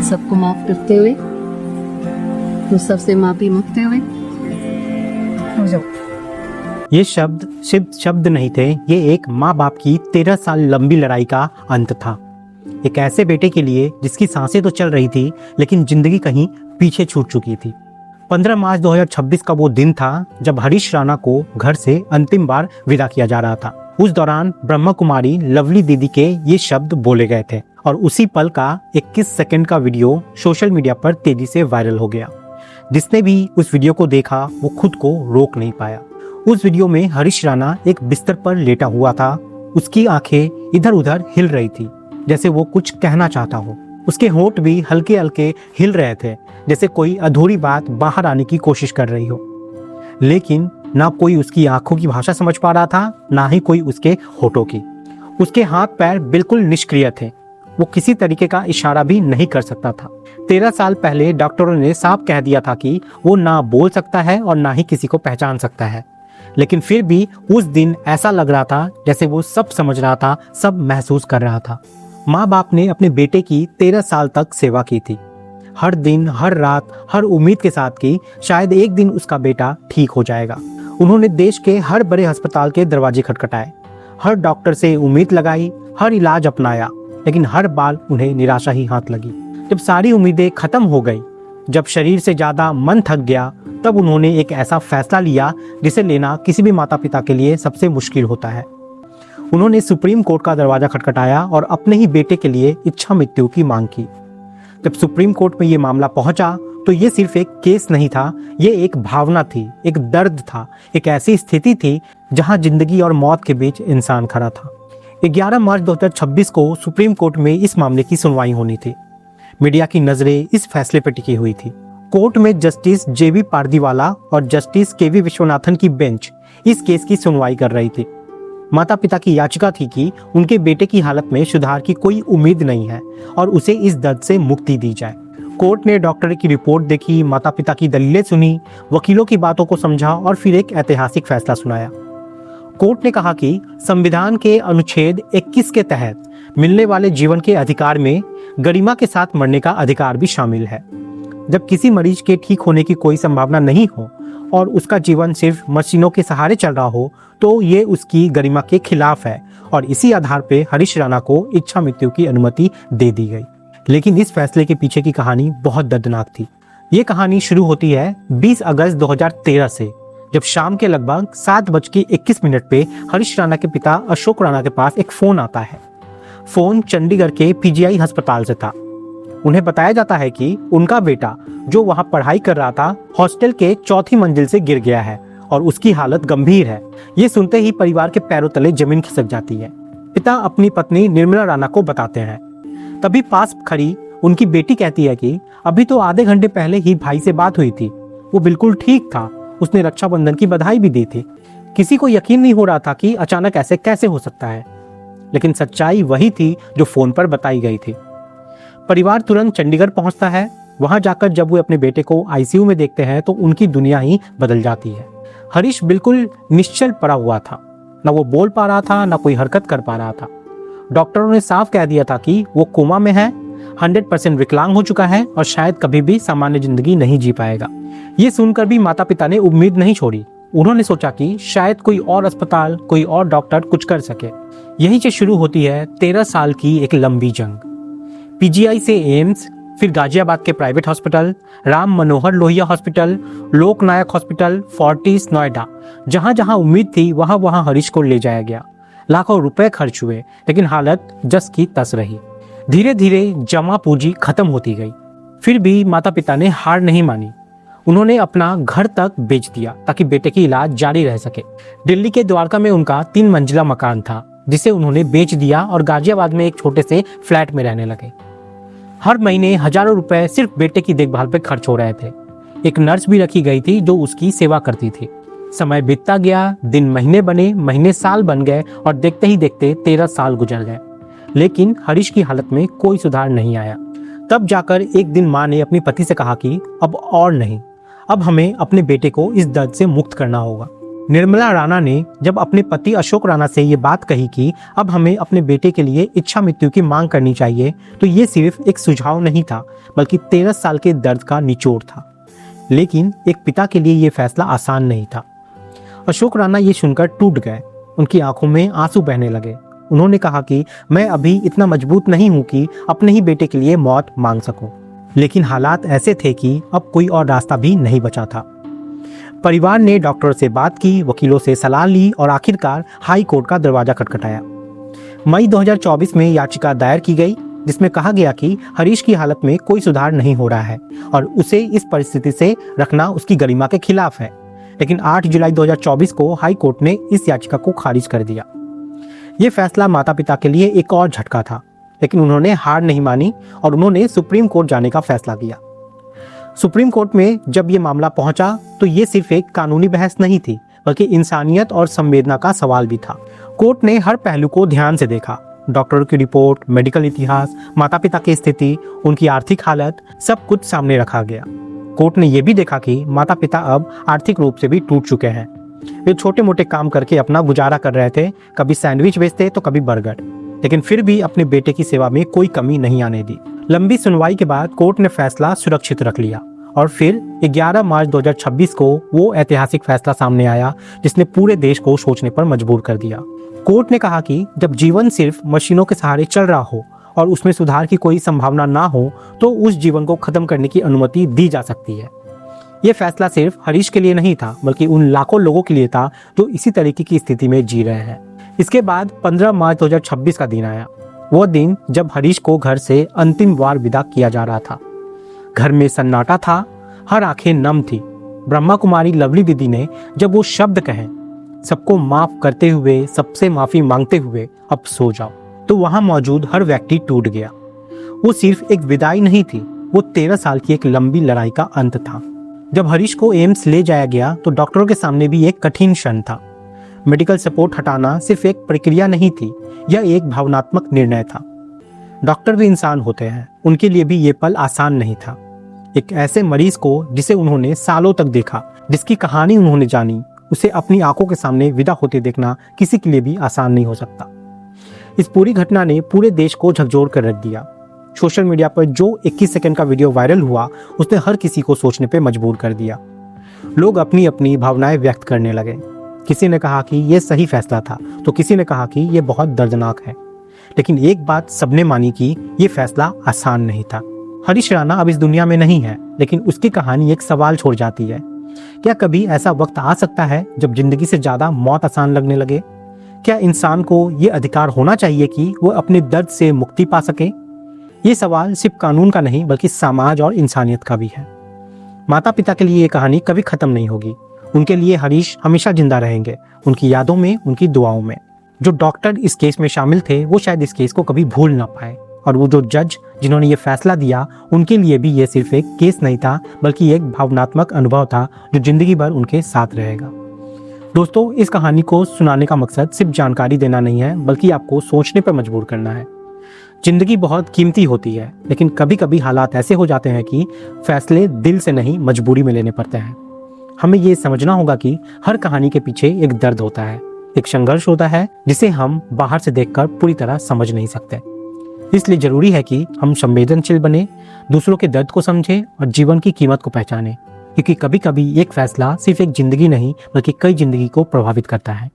सबको माफ करते हुए, तो सबसे माफी मांगते हुए हो जाओ। ये शब्द सिर्फ शब्द नहीं थे, ये एक माँ बाप की 13 साल लंबी लड़ाई का अंत था। एक ऐसे बेटे के लिए जिसकी सांसें तो चल रही थी लेकिन जिंदगी कहीं पीछे छूट चुकी थी। 15 मार्च 2026 का वो दिन था जब हरीश राणा को घर से अंतिम बार विदा किया जा रहा था। उस दौरान ब्रह्मा कुमारी लवली दीदी के ये शब्द बोले गए थे और उसी पल का 21 सेकंड का वीडियो सोशल मीडिया पर तेजी से वायरल हो गया। जिसने भी उस वीडियो को देखा वो खुद को रोक नहीं पाया। उस वीडियो में हरीश राणा एक बिस्तर पर लेटा हुआ था। उसकी आंखें इधर उधर हिल रही थी जैसे वो कुछ कहना चाहता हो। उसके होंठ भी हल्के हल्के हिल रहे थे जैसे कोई अधूरी बात बाहर आने की कोशिश कर रही हो। लेकिन ना कोई उसकी आंखों की भाषा समझ पा रहा था, ना ही कोई उसके होठों की। उसके हाथ पैर बिल्कुल निष्क्रिय थे। वो किसी तरीके का इशारा भी नहीं कर सकता था। 13 साल पहले डॉक्टरों ने साफ कह दिया था कि वो ना बोल सकता है और ना ही किसी को पहचान सकता है। लेकिन फिर भी उस दिन ऐसा लग रहा था जैसे वो सब समझ रहा था, सब महसूस कर रहा था। माँ बाप ने अपने बेटे की 13 साल तक सेवा की थी। हर दिन, हर रात, हर उम्मीद के साथ कि शायद एक दिन उसका बेटा ठीक हो जाएगा। उन्होंने देश के हर बड़े अस्पताल के दरवाजे खटखटाए, हर डॉक्टर से उम्मीद लगाई, हर इलाज अपनाया, लेकिन हर बार उन्हें निराशा ही हाथ लगी। जब सारी उम्मीदें खत्म हो गई, जब शरीर से ज्यादा मन थक गया, तब उन्होंने एक ऐसा फैसला लिया जिसे लेना किसी भी माता पिता के लिए सबसे मुश्किल होता है। उन्होंने सुप्रीम कोर्ट का दरवाजा खटखटाया और अपने ही बेटे के लिए इच्छा मृत्यु की मांग की। जब सुप्रीम कोर्ट में ये मामला पहुंचा तो ये सिर्फ एक केस नहीं था, ये एक भावना थी, एक दर्द था, एक ऐसी स्थिति थी जहां जिंदगी और मौत के बीच इंसान खड़ा था। 11 मार्च 2026 को सुप्रीम कोर्ट में इस मामले की सुनवाई होनी थी। मीडिया की नजरें इस फैसले पर टिकी हुई थी। कोर्ट में जस्टिस जेबी पारदीवाला और जस्टिस केवी विश्वनाथन की बेंच इस केस की सुनवाई कर रही थी। माता पिता की याचिका थी कि उनके बेटे की हालत में सुधार की कोई उम्मीद नहीं है और उसे इस दर्द से मुक्ति दी जाए। कोर्ट ने डॉक्टर की रिपोर्ट देखी, माता पिता की दलीलें सुनी, वकीलों की बातों को समझा और फिर एक ऐतिहासिक फैसला सुनाया। कोर्ट ने कहा कि संविधान के अनुच्छेद 21 के तहत मिलने वाले जीवन के अधिकार में गरिमा के साथ मरने का अधिकार भी शामिल है। जब किसी मरीज के ठीक होने की कोई संभावना नहीं हो और उसका जीवन सिर्फ मशीनों के सहारे चल रहा हो तो ये उसकी गरिमा के खिलाफ है और इसी आधार पे हरीश राणा को इच्छा मृत्यु की अनुमति दे दी गई। लेकिन इस फैसले के पीछे की कहानी बहुत दर्दनाक थी। ये कहानी शुरू होती है 20 अगस्त 2013 से, जब शाम के लगभग 7:21 पे हरीश राणा के पिता अशोक राणा के पास एक फोन आता है। फोन चंडीगढ़ के पीजीआई अस्पताल से था। उन्हें बताया जाता है कि उनका बेटा जो वहां पढ़ाई कर रहा था हॉस्टल के 4थी मंजिल से गिर गया है और उसकी हालत गंभीर है। ये सुनते ही परिवार के पैरों तले जमीन खिसक जाती है। पिता अपनी पत्नी निर्मला राणा को बताते हैं। तभी पास खड़ी उनकी बेटी कहती है कि अभी तो आधे घंटे पहले ही भाई से बात हुई थी, वो बिल्कुल ठीक था, उसने रक्षाबंधन की बधाई भी दी थी। किसी को यकीन नहीं हो रहा था कि अचानक ऐसे कैसे हो सकता है, लेकिन सच्चाई वही थी जो फोन पर बताई गई थी। परिवार तुरंत चंडीगढ़ पहुंचता है। वहां जाकर जब वो अपने बेटे को आईसीयू में देखते हैं तो उनकी दुनिया ही बदल जाती है। हरीश बिल्कुल निश्चल पड़ा हुआ था, ना वो बोल पा रहा था, ना कोई हरकत कर पा रहा था। डॉक्टरों ने साफ कह दिया था कि वो कोमा में है, 100% विकलांग हो चुका है और शायद कभी भी सामान्य जिंदगी नहीं जी पाएगा। ये सुनकर भी माता पिता ने उम्मीद नहीं छोड़ी। उन्होंने सोचा कि शायद कोई और अस्पताल, कोई और डॉक्टर कुछ कर सके। यहीं से शुरू होती है 13 साल की एक लंबी जंग। पीजीआई से एम्स, फिर गाजियाबाद के private hospital, Ram Manohar Lohia hospital, लोकनायक हॉस्पिटल, फोर्टिस नोएडा, जहां जहां उम्मीद थी वहां वहां हरीश को ले जाया गया। लाखों रुपए खर्च हुए लेकिन हालत जस की तस रही। धीरे धीरे जमा पूंजी खत्म होती गई। फिर भी माता पिता ने हार नहीं मानी। उन्होंने अपना घर तक बेच दिया ताकि बेटे की इलाज जारी रह सके। दिल्ली के द्वारका में उनका 3 मंजिला मकान था जिसे उन्होंने बेच दिया और गाजियाबाद में एक छोटे से फ्लैट में रहने लगे। हर महीने हजारों रुपए सिर्फ बेटे की देखभाल पे खर्च हो रहे थे। एक नर्स भी रखी गई थी जो उसकी सेवा करती थी। समय बीतता गया, दिन महीने बने, महीने साल बन गए और देखते ही देखते 13 साल गुजर गए। लेकिन हरीश की हालत में कोई सुधार नहीं आया। तब जाकर एक दिन माँ ने अपने पति से कहा कि अब और नहीं, अब हमें अपने बेटे को इस दर्द से मुक्त करना होगा। 13 साल की एक लंबी जंग। पीजीआई से एम्स, फिर गाजियाबाद के private hospital, Ram Manohar Lohia hospital, लोकनायक हॉस्पिटल, फोर्टिस नोएडा, जहां जहां उम्मीद थी वहां वहां हरीश को ले जाया गया। लाखों रुपए सिर्फ बेटे की देखभाल पे खर्च हो रहे थे। निर्मला राणा ने जब अपने पति अशोक राणा से ये बात कही कि अब हमें अपने बेटे के लिए इच्छा मृत्यु की मांग करनी चाहिए, तो ये सिर्फ एक सुझाव नहीं था बल्कि 13 साल के दर्द का निचोड़ था। लेकिन एक पिता के लिए ये फैसला आसान नहीं था। अशोक राणा ये सुनकर टूट गए। उनकी आंखों में आंसू बहने लगे। उन्होंने कहा कि मैं अभी इतना मजबूत नहीं हूं कि अपने ही बेटे के लिए मौत मांग सकूं। लेकिन हालात ऐसे थे कि अब कोई और रास्ता भी नहीं बचा था। परिवार ने डॉक्टर से बात की, वकीलों से सलाह ली और आखिरकार हाई कोर्ट का दरवाजा खटखटाया। मई 2024 में याचिका दायर की गई जिसमें कहा गया कि हरीश की हालत में कोई सुधार नहीं हो रहा है और उसे इस परिस्थिति से रखना उसकी गरिमा के खिलाफ है। लेकिन 8 जुलाई 2024 को हाई कोर्ट ने इस याचिका को खारिज कर दिया। ये फैसला माता पिता के लिए एक और झटका था, लेकिन उन्होंने हार नहीं मानी और उन्होंने सुप्रीम कोर्ट जाने का फैसला किया। सुप्रीम कोर्ट में जब ये मामला पहुंचा तो ये सिर्फ एक कानूनी बहस नहीं थी बल्कि इंसानियत और संवेदना का सवाल भी था। कोर्ट ने हर पहलू को ध्यान से देखा। डॉक्टरों की रिपोर्ट, मेडिकल इतिहास, माता पिता की स्थिति, उनकी आर्थिक हालत, सब कुछ सामने रखा गया। कोर्ट ने यह भी देखा कि माता पिता अब आर्थिक रूप से भी टूट चुके हैं। वे छोटे मोटे काम करके अपना गुजारा कर रहे थे, कभी सैंडविच बेचते तो कभी बर्गर, लेकिन फिर भी अपने बेटे की सेवा में कोई कमी नहीं आने दी। लंबी सुनवाई के बाद कोर्ट ने फैसला सुरक्षित रख लिया और फिर 11 मार्च 2026 को वो ऐतिहासिक फैसला सामने आया जिसने पूरे देश को सोचने पर मजबूर कर दिया। कोर्ट ने कहा कि जब जीवन सिर्फ मशीनों के सहारे चल रहा हो और उसमें सुधार की कोई संभावना ना हो तो उस जीवन को खत्म करने की अनुमति दी जा सकती है। यह फैसला सिर्फ हरीश के लिए नहीं था बल्कि उन लाखों लोगों के लिए था जो इसी तरीके की स्थिति में जी रहे हैं। इसके बाद 15 मार्च 2026 का दिन आया। वो दिन जब हरीश को घर से अंतिम बार विदा किया जा रहा था। घर में सन्नाटा था, हर आंखें नम थी। ब्रह्मा कुमारी लवली दीदी ने जब वो शब्द कहे, सबको माफ करते हुए, सबसे माफी मांगते हुए अब सो जाओ, तो वहां मौजूद हर व्यक्ति टूट गया। वो सिर्फ एक विदाई नहीं थी, वो 13 साल की एक लंबी लड़ाई का अंत था। जब हरीश को एम्स ले जाया गया तो डॉक्टरों के सामने भी एक कठिन क्षण था। मेडिकल सपोर्ट हटाना सिर्फ एक प्रक्रिया नहीं थी, यह एक भावनात्मक निर्णय था। डॉक्टर भी इंसान होते हैं, उनके लिए भी ये पल आसान नहीं था। एक ऐसे मरीज को जिसे उन्होंने सालों तक देखा, जिसकी कहानी उन्होंने जानी, उसे अपनी आंखों के सामने विदा होते देखना किसी के लिए भी आसान नहीं हो सकता। इस पूरी घटना ने पूरे देश को झकझोर कर रख दिया। सोशल मीडिया पर जो 21 सेकंड का वीडियो वायरल हुआ उसने हर किसी को सोचने पे मजबूर कर दिया। लोग अपनी अपनी भावनाएं व्यक्त करने लगे। किसी ने कहा कि यह सही फैसला था तो किसी ने कहा कि यह बहुत दर्दनाक है। लेकिन एक बात सबने मानी कि यह फैसला आसान नहीं था। हरीश राणा अब इस दुनिया में नहीं है, लेकिन उसकी कहानी एक सवाल छोड़ जाती है। क्या कभी ऐसा वक्त आ सकता है जब जिंदगी से ज्यादा मौत आसान लगने लगे? क्या इंसान को ये अधिकार होना चाहिए कि वो अपने दर्द से मुक्ति पा सके? ये सवाल सिर्फ कानून का नहीं बल्कि समाज और इंसानियत का भी है। माता पिता के लिए ये कहानी कभी खत्म नहीं होगी। उनके लिए हरीश हमेशा जिंदा रहेंगे, उनकी यादों में, उनकी दुआओं में। जो डॉक्टर इस केस में शामिल थे वो शायद इस केस को कभी भूल ना पाए, और वो जो जज जिन्होंने ये फैसला दिया उनके लिए भी ये सिर्फ एक केस नहीं था बल्कि एक भावनात्मक अनुभव था जो जिंदगी भर उनके साथ रहेगा। दोस्तों, इस कहानी को सुनाने का मकसद सिर्फ जानकारी देना नहीं है बल्कि आपको सोचने पर मजबूर करना है। जिंदगी बहुत कीमती होती है, लेकिन कभी कभी हालात ऐसे हो जाते हैं कि फैसले दिल से नहीं मजबूरी में लेने पड़ते हैं। हमें ये समझना होगा कि हर कहानी के पीछे एक दर्द होता है, एक संघर्ष होता है जिसे हम बाहर से देखकर पूरी तरह समझ नहीं सकते। इसलिए जरूरी है कि हम संवेदनशील बने, दूसरों के दर्द को समझें और जीवन की कीमत को पहचानें, क्योंकि कभी कभी एक फैसला सिर्फ एक जिंदगी नहीं बल्कि कई जिंदगी को प्रभावित करता है।